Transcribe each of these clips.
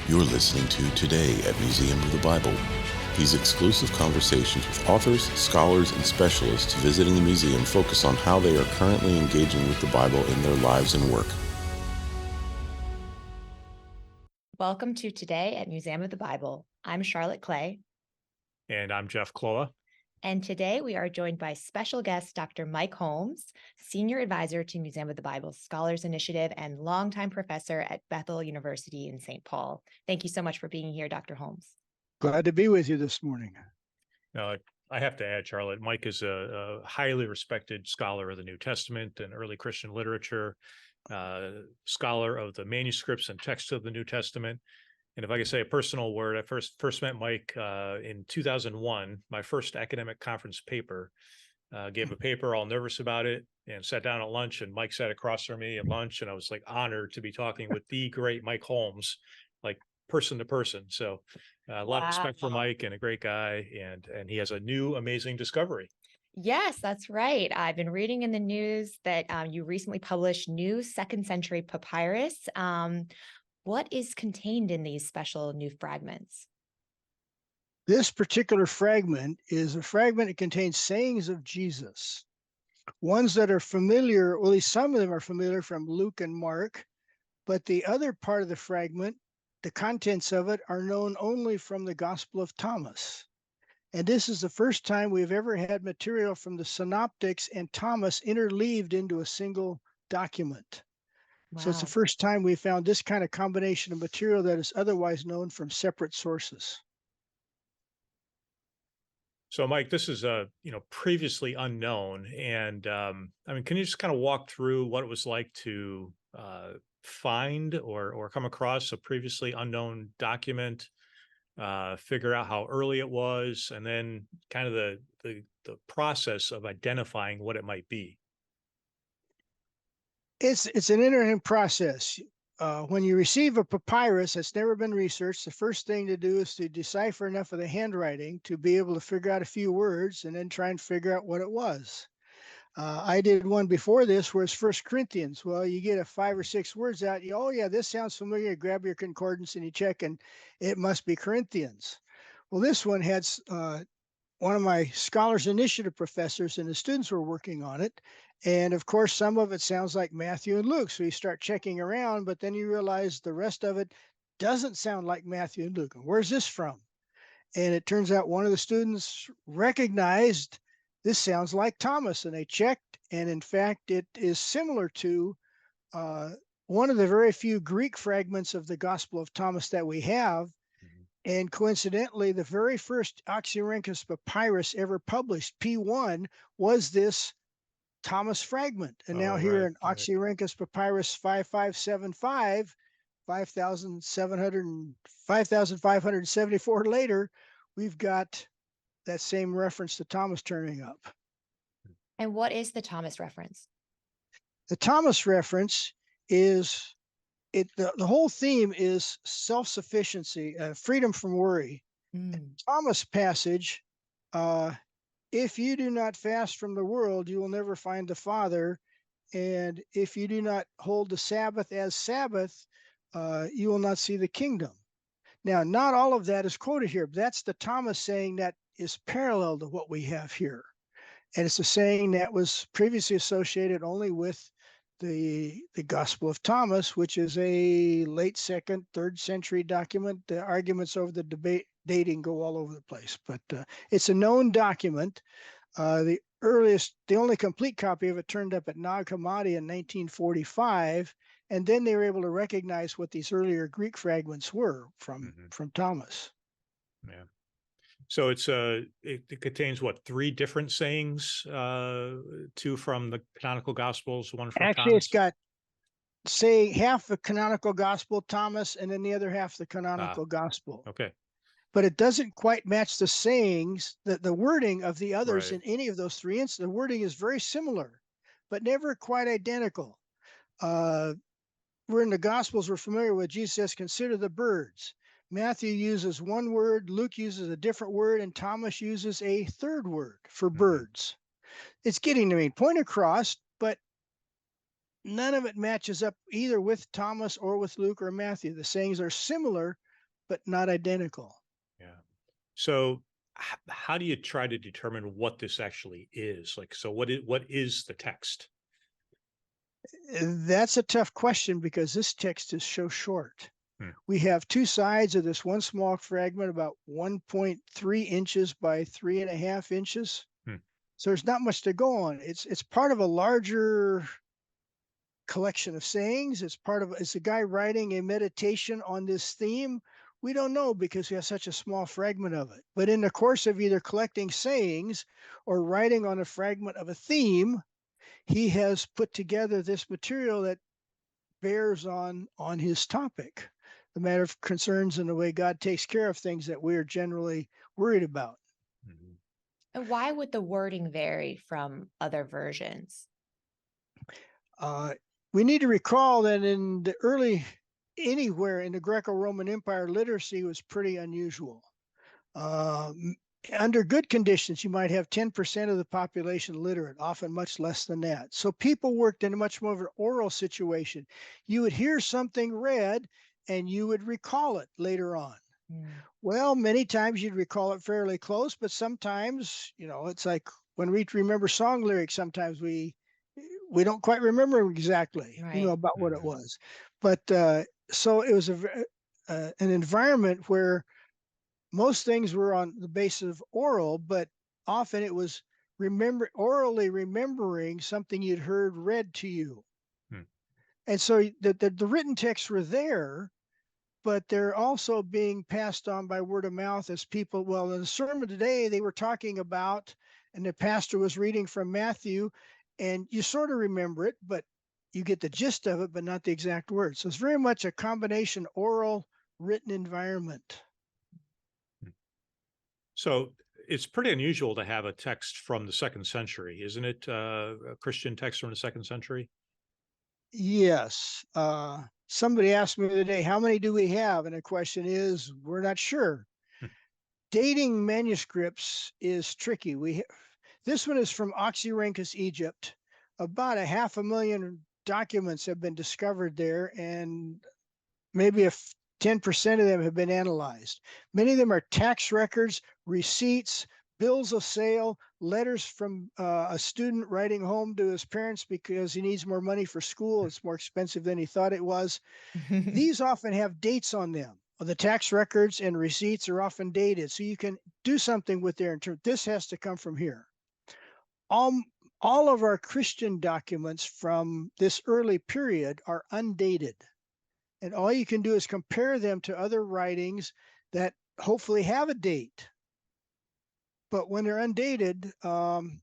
You're listening to Today at Museum of the Bible. These exclusive conversations with authors, scholars, and specialists visiting the museum focus on how they are currently engaging with the Bible in their lives and work. Welcome to Today at Museum of the Bible. I'm Charlotte Clay. And I'm Jeff Kloa. And today we are joined by special guest Dr. Mike Holmes, Senior Advisor to Museum of the Bible Scholars Initiative and longtime professor at Bethel University in St. Paul. Thank you so much for being here, Dr. Holmes. Glad to be with you this morning. I have to add, Charlotte, Mike is a highly respected scholar of the New Testament and early Christian literature, scholar of the manuscripts and texts of the New Testament. And if I could say a personal word, I first met Mike in 2001, my first academic conference paper. Gave a paper, all nervous about it, and sat down at lunch, and Mike sat across from me at lunch, and I was like honored to be talking with the great Mike Holmes, like person to person. So a lot of respect for Mike, and a great guy, and he has a new amazing discovery. Yes, that's right. I've been reading in the news that you recently published new 2nd century papyrus. What is contained in these special new fragments? This particular fragment is a fragment that contains sayings of Jesus, ones that are familiar, or at least some of them are familiar from Luke and Mark, but the other part of the fragment, the contents of it, are known only from the Gospel of Thomas. And this is the first time we've ever had material from the synoptics and Thomas interleaved into a single document. Wow. So it's the first time we found this kind of combination of material that is otherwise known from separate sources. So, Mike, this is previously unknown, and can you just kind of walk through what it was like to find or come across a previously unknown document, figure out how early it was, and then kind of the process of identifying what it might be? It's an interesting process. When you receive a papyrus that's never been researched, the first thing to do is to decipher enough of the handwriting to be able to figure out a few words and then try and figure out what it was. I did one before this where it's 1 Corinthians. Well, you get 5 or 6 words out. Oh, yeah, this sounds familiar. You grab your concordance and you check, and it must be Corinthians. Well, this one had one of my Scholars Initiative professors and the students were working on it. And of course, some of it sounds like Matthew and Luke. So you start checking around, but then you realize the rest of it doesn't sound like Matthew and Luke. Where's this from? And it turns out one of the students recognized this sounds like Thomas, and they checked. And in fact, it is similar to one of the very few Greek fragments of the Gospel of Thomas that we have. And coincidentally, the very first Oxyrhynchus papyrus ever published, P1, was this Thomas fragment. And now here in Oxyrhynchus papyrus 5575, 5,574 later, we've got that same reference to Thomas turning up. And what is the Thomas reference? The Thomas reference is the whole theme is self-sufficiency, freedom from worry. Thomas passage, if you do not fast from the world, you will never find the Father. And if you do not hold the Sabbath as Sabbath, you will not see the kingdom. Now, not all of that is quoted here, but that's the Thomas saying that is parallel to what we have here. And it's a saying that was previously associated only with the Gospel of Thomas, which is a late 2nd, 3rd century document. The arguments over the dating go all over the place, but it's a known document. The only complete copy of it turned up at Nag Hammadi in 1945, and then they were able to recognize what these earlier Greek fragments were from Thomas. Yeah. So it contains what, 3 different sayings, 2 from the canonical Gospels, 1 from Actually, Thomas? It's got say half the canonical Gospel Thomas, and then the other half the canonical Gospel. Okay. But it doesn't quite match the sayings, the wording of the others in any of those 3 instances. The wording is very similar, but never quite identical. We're in the Gospels, we're familiar with Jesus says, consider the birds. Matthew uses one word, Luke uses a different word, and Thomas uses a third word for birds. It's getting the main point across, but none of it matches up either with Thomas or with Luke or Matthew. The sayings are similar, but not identical. Yeah. So how do you try to determine what this actually is? Like, so what is the text? That's a tough question because this text is so short. Hmm. We have two sides of this one small fragment, about 1.3 inches by 3.5 inches. Hmm. So there's not much to go on. It's part of a larger collection of sayings. It's a guy writing a meditation on this theme. We don't know because we have such a small fragment of it. But in the course of either collecting sayings or writing on a fragment of a theme, he has put together this material that bears on his topic, the matter of concerns and the way God takes care of things that we're generally worried about. Mhm. And why would the wording vary from other versions? We need to recall that in the anywhere in the Greco-Roman Empire, literacy was pretty unusual. Under good conditions, you might have 10% of the population literate, often much less than that. So people worked in a much more of an oral situation. You would hear something read and you would recall it later on. Well, many times you'd recall it fairly close, but sometimes, it's like when we remember song lyrics, sometimes we don't quite remember exactly, Right. about what it was. But so it was an environment where most things were on the basis of oral, but often it was orally remembering something you'd heard read to you. Hmm. And so the written texts were there, but they're also being passed on by word of mouth as people. Well, in the sermon today, they were talking about, and the pastor was reading from Matthew, and you sort of remember it, but you get the gist of it, but not the exact words. So it's very much a combination oral, written environment. So it's pretty unusual to have a text from the 2nd century, isn't it? A Christian text from the 2nd century? Yes. Somebody asked me the other day, how many do we have? And the question is, we're not sure. Dating manuscripts is tricky. This one is from Oxyrhynchus, Egypt. About 500,000 documents have been discovered there, and maybe 10% of them have been analyzed. Many of them are tax records, receipts, bills of sale, letters from a student writing home to his parents because he needs more money for school. It's more expensive than he thought it was. These often have dates on them. The tax records and receipts are often dated, so you can do something with their interpret. This has to come from here. All of our Christian documents from this early period are undated. And all you can do is compare them to other writings that hopefully have a date. But when they're undated,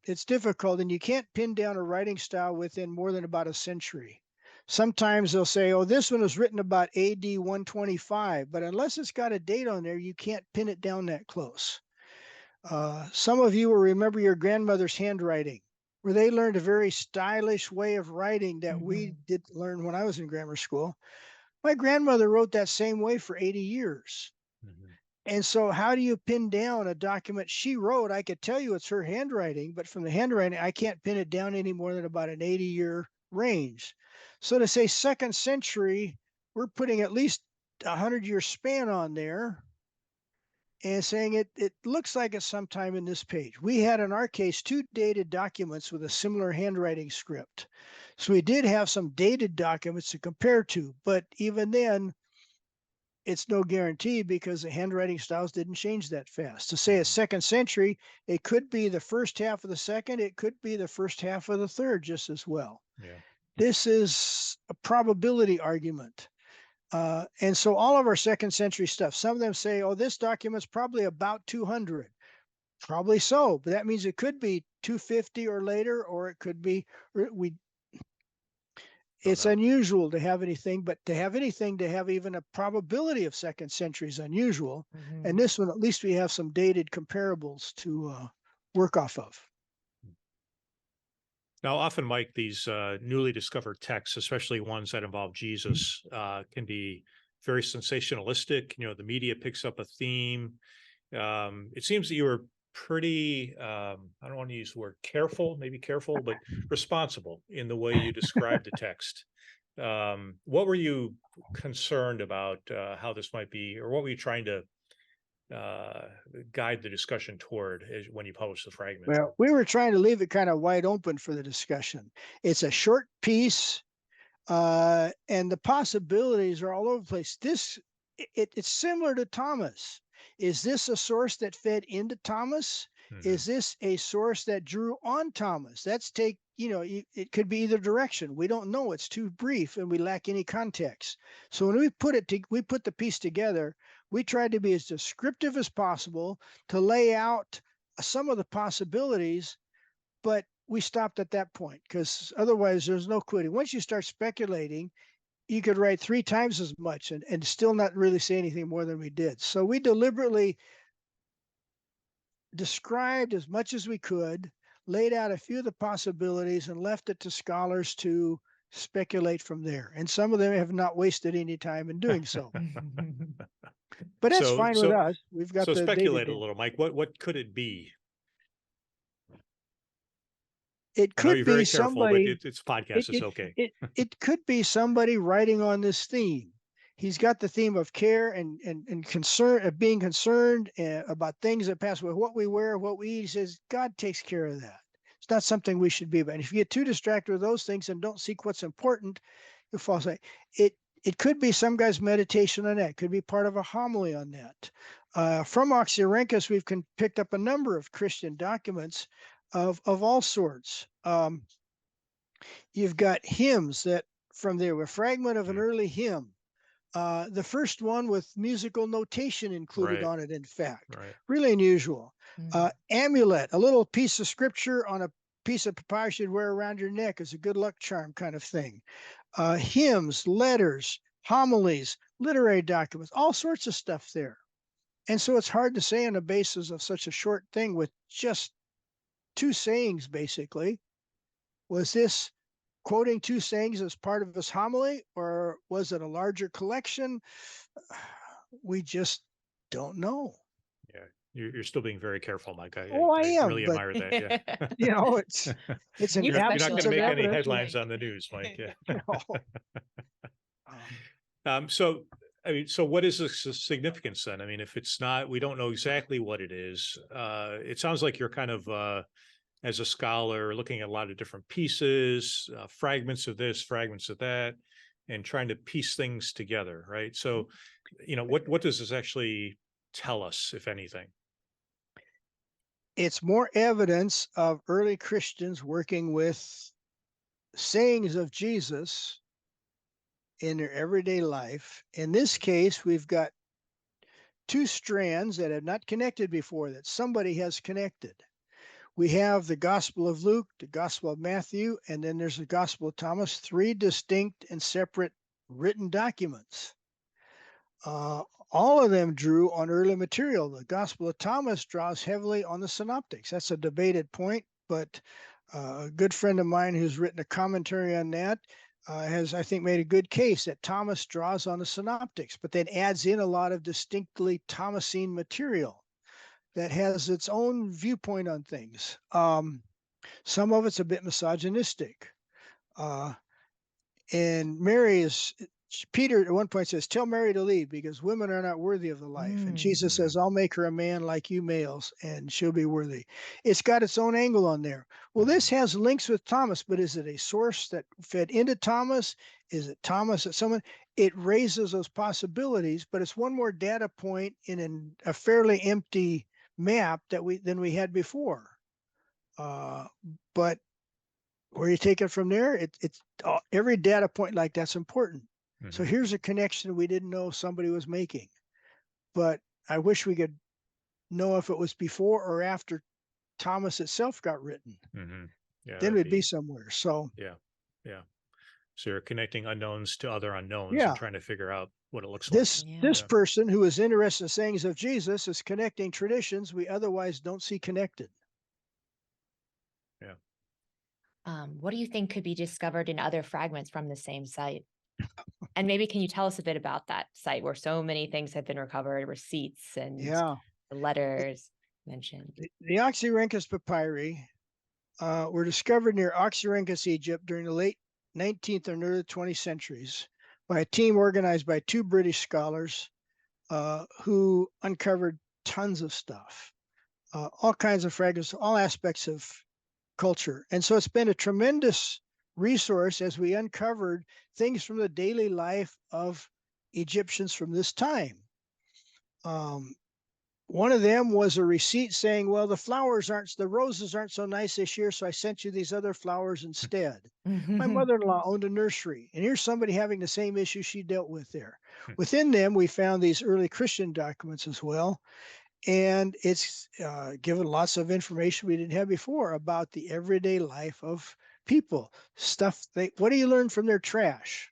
it's difficult, and you can't pin down a writing style within more than about a century. Sometimes they'll say, oh, this one was written about AD 125, but unless it's got a date on there, you can't pin it down that close. Some of you will remember your grandmother's handwriting, where they learned a very stylish way of writing that we did learn when I was in grammar school. My grandmother wrote that same way for 80 years. And so how do you pin down a document she wrote? I could tell you it's her handwriting, but from the handwriting, I can't pin it down any more than about an 80-year range. So to say 2nd century, we're putting at least 100-year span on there and saying it looks like it's sometime in this page. We had, in our case, 2 dated documents with a similar handwriting script. So we did have some dated documents to compare to, but even then, it's no guarantee because the handwriting styles didn't change that fast. To say a 2nd century, it could be the first half of the 2nd, it could be the first half of the 3rd just as well. Yeah. This is a probability argument. And so all of our 2nd century stuff, some of them say, oh, this document's probably about 200. Probably so, but that means it could be 250 or later, or it could be, it's unusual to have anything, but to have even a probability of 2nd century is unusual. And this one, at least we have some dated comparables to work off of. Now, often, Mike, these newly discovered texts, especially ones that involve Jesus, can be very sensationalistic. The media picks up a theme. It seems that you were pretty, I don't want to use the word careful, but responsible in the way you describe the text. what were you concerned about how this might be, or what were you trying to guide the discussion toward when you published the fragment? Well, we were trying to leave it kind of wide open for the discussion. It's a short piece, and the possibilities are all over the place. It's similar to Thomas. Is this a source that fed into Thomas? Is this a source that drew on Thomas? It could be either direction. We don't know. It's too brief and we lack any context. So when we put the piece together, we tried to be as descriptive as possible to lay out some of the possibilities, but we stopped at that point because otherwise there's no quitting. Once you start speculating, you could write 3 times as much and still not really say anything more than we did. So we deliberately described as much as we could, laid out a few of the possibilities, and left it to scholars to speculate from there. And some of them have not wasted any time in doing so. But that's fine with us. We've got the speculate data. A little, Mike. What could it be? It I know could you're be very careful, somebody. but it's podcast. It's okay. It could be somebody writing on this theme. He's got the theme of care and concern, of being concerned about things that pass away, what we wear, what we eat. He says God takes care of that. It's not something we should be about. And if you get too distracted with those things and don't seek what's important, you'll fall asleep. It could be some guy's meditation on that. It could be part of a homily on that. From Oxyrhynchus, we've picked up a number of Christian documents of all sorts. You've got hymns that from there, a fragment of an early hymn. The first one with musical notation included on it, in fact. Really unusual. Amulet, a little piece of scripture on a piece of papyrus you'd wear around your neck as a good luck charm kind of thing. Hymns, letters, homilies, literary documents, all sorts of stuff there. And so it's hard to say on the basis of such a short thing with just 2 sayings, basically. Was this quoting 2 sayings as part of his homily, or was it a larger collection? We just don't know. Yeah, you're still being very careful, Mike. I am. Really admire that. Yeah. It's an you're not absence going to of make any evidence. headlines on the news, Mike. Yeah. No. So what is the significance then? I mean, if it's not, we don't know exactly what it is. It sounds like you're kind of, as a scholar, looking at a lot of different pieces, fragments of this, fragments of that, and trying to piece things together, right? So, what does this actually tell us, if anything? It's more evidence of early Christians working with sayings of Jesus in their everyday life. In this case, we've got 2 strands that have not connected before that somebody has connected. We have the Gospel of Luke, the Gospel of Matthew, and then there's the Gospel of Thomas, 3 distinct and separate written documents. All of them drew on early material. The Gospel of Thomas draws heavily on the synoptics. That's a debated point, but a good friend of mine who's written a commentary on that has, I think, made a good case that Thomas draws on the synoptics, but then adds in a lot of distinctly Thomasine material that has its own viewpoint on things. Some of it's a bit misogynistic. And Peter at one point says, tell Mary to leave because women are not worthy of the life. And Jesus says, I'll make her a man like you males and she'll be worthy. It's got its own angle on there. Well, this has links with Thomas, but is it a source that fed into Thomas? Is it Thomas that someone? It raises those possibilities, but it's one more data point in a fairly empty map than we had before. But where you take it from there, it's every data point like that's important. So here's a connection we didn't know somebody was making, but I wish we could know if it was before or after Thomas itself got written. Yeah, then we'd be somewhere. So yeah. So you're connecting unknowns to other unknowns and trying to figure out what it looks like. This person who is interested in sayings of Jesus is connecting traditions we otherwise don't see connected. Yeah. What do you think could be discovered in other fragments from the same site? And maybe can you tell us a bit about that site where so many things have been recovered, receipts and letters mentioned? The Oxyrhynchus papyri were discovered near Oxyrhynchus, Egypt during the late 19th and early 20th centuries by a team organized by two British scholars who uncovered tons of stuff, all kinds of fragments, all aspects of culture. And so it's been a tremendous resource as we uncovered things from the daily life of Egyptians from this time. One of them was a receipt saying, well, the roses aren't so nice this year, so I sent you these other flowers instead. My mother-in-law owned a nursery, and here's somebody having the same issue she dealt with there. Within them, we found these early Christian documents as well, and it's given lots of information we didn't have before about the everyday life of people. What do you learn from their trash?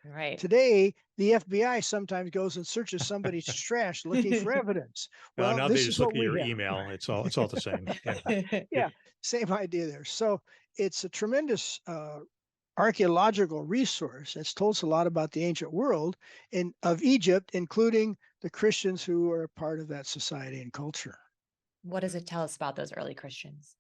Right. Today, the FBI sometimes goes and searches somebody's trash looking for evidence. Well, now this they is just what look at we your have. email. It's all the same. Yeah. Yeah, same idea there. So it's a tremendous archaeological resource that's told us a lot about the ancient world and of Egypt, including the Christians who are a part of that society and culture. What does it tell us about those early Christians?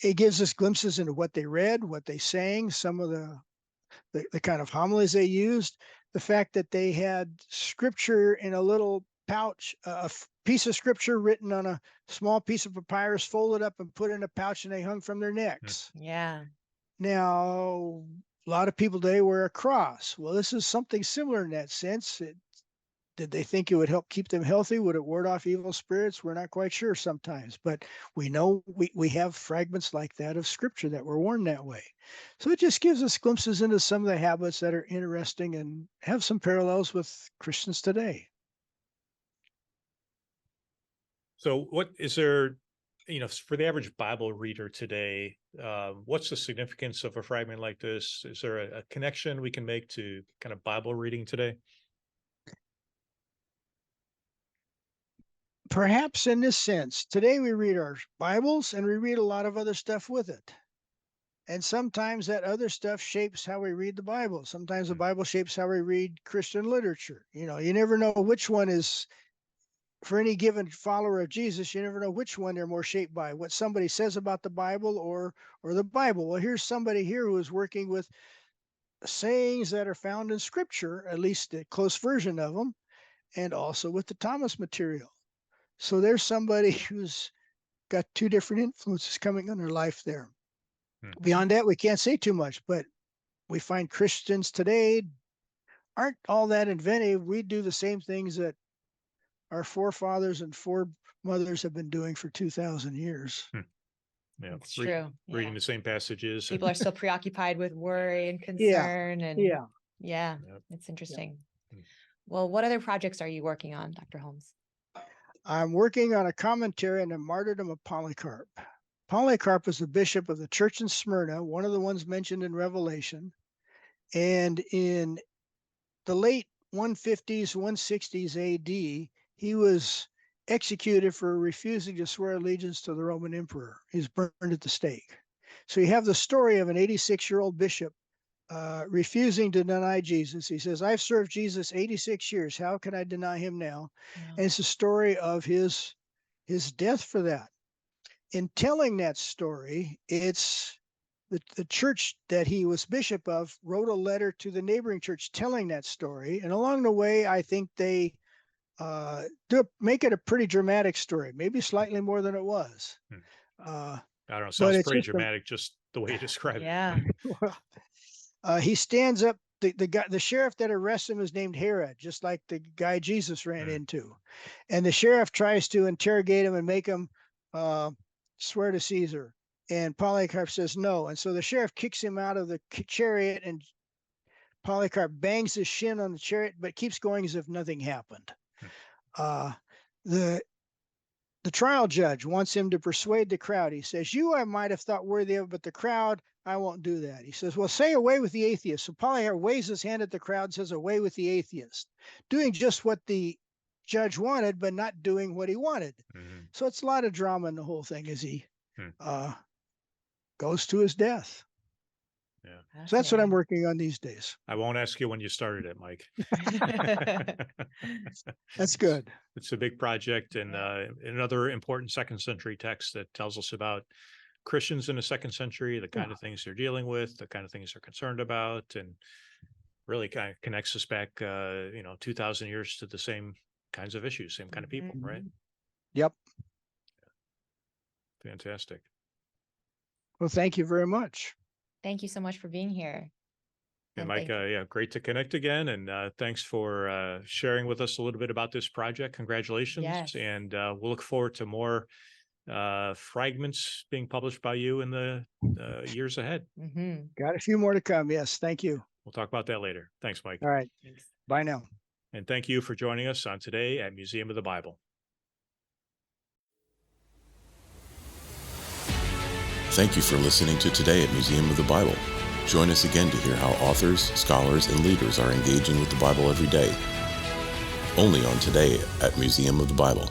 It gives us glimpses into what they read, what they sang, some of the kind of homilies they used, the fact that they had scripture in a little pouch, a piece of scripture written on a small piece of papyrus, folded up and put in a pouch, and they hung from their necks. Yeah. Now, a lot of people today wear a cross. Well, this is something similar in that sense. Did they think it would help keep them healthy? Would it ward off evil spirits? We're not quite sure sometimes, but we know we have fragments like that of scripture that were worn that way. So it just gives us glimpses into some of the habits that are interesting and have some parallels with Christians today. So what is there, for the average Bible reader today, what's the significance of a fragment like this? Is there a connection we can make to kind of Bible reading today? Perhaps in this sense, today we read our Bibles and we read a lot of other stuff with it. And sometimes that other stuff shapes how we read the Bible. Sometimes the Bible shapes how we read Christian literature. You never know which one is, for any given follower of Jesus, you never know which one they're more shaped by, what somebody says about the Bible or the Bible. Well, here's somebody here who is working with sayings that are found in Scripture, at least a close version of them, and also with the Thomas material. So there's somebody who's got two different influences coming in their life there. Beyond that, we can't say too much, but we find Christians today aren't all that inventive. We do the same things that our forefathers and foremothers have been doing for 2,000 years. Yeah, it's true. Reading the same passages. People are still preoccupied with worry and concern. Yeah. It's interesting. Yeah. Well, what other projects are you working on, Dr. Holmes? I'm working on a commentary on the martyrdom of Polycarp. Polycarp was the bishop of the church in Smyrna, one of the ones mentioned in Revelation. And in the late 150s, 160s AD, he was executed for refusing to swear allegiance to the Roman emperor. He's burned at the stake. So you have the story of an 86-year-old bishop refusing to deny Jesus. He says, I've served Jesus 86 years. How can I deny him now? Yeah. And it's a story of his death for that. In telling that story, it's the church that he was bishop of wrote a letter to the neighboring church telling that story. And along the way, I think they make it a pretty dramatic story, maybe slightly more than it was. I don't know. Sounds pretty dramatic, just the way you describe it. Yeah. He stands up. The sheriff that arrests him is named Herod, just like the guy Jesus ran into. And the sheriff tries to interrogate him and make him swear to Caesar. And Polycarp says no. And so the sheriff kicks him out of the chariot, and Polycarp bangs his shin on the chariot, but keeps going as if nothing happened. The trial judge wants him to persuade the crowd. He says, you I might have thought worthy of, but the crowd, I won't do that. He says, well, say away with the atheist. So Polycarp waves his hand at the crowd and says, away with the atheist, doing just what the judge wanted, but not doing what he wanted. So it's a lot of drama in the whole thing as he goes to his death. Yeah. So that's what I'm working on these days. I won't ask you when you started it, Mike. That's good. It's a big project, and another important second century text that tells us about Christians in the second century, the kind of things they're dealing with, the kind of things they're concerned about, and really kind of connects us back, 2,000 years to the same kinds of issues, same kind of people, right? Yep. Fantastic. Well, thank you very much. Thank you so much for being here. And And Mike, great to connect again. And thanks for sharing with us a little bit about this project. Congratulations. Yes. And we'll look forward to more fragments being published by you in the years ahead. Got a few more to come. Yes. Thank you. We'll talk about that later. Thanks, Mike. All right. Thanks. Bye now. And thank you for joining us on Today at Museum of the Bible. Thank you for listening to Today at Museum of the Bible. Join us again to hear how authors, scholars, and leaders are engaging with the Bible every day. Only on Today at Museum of the Bible.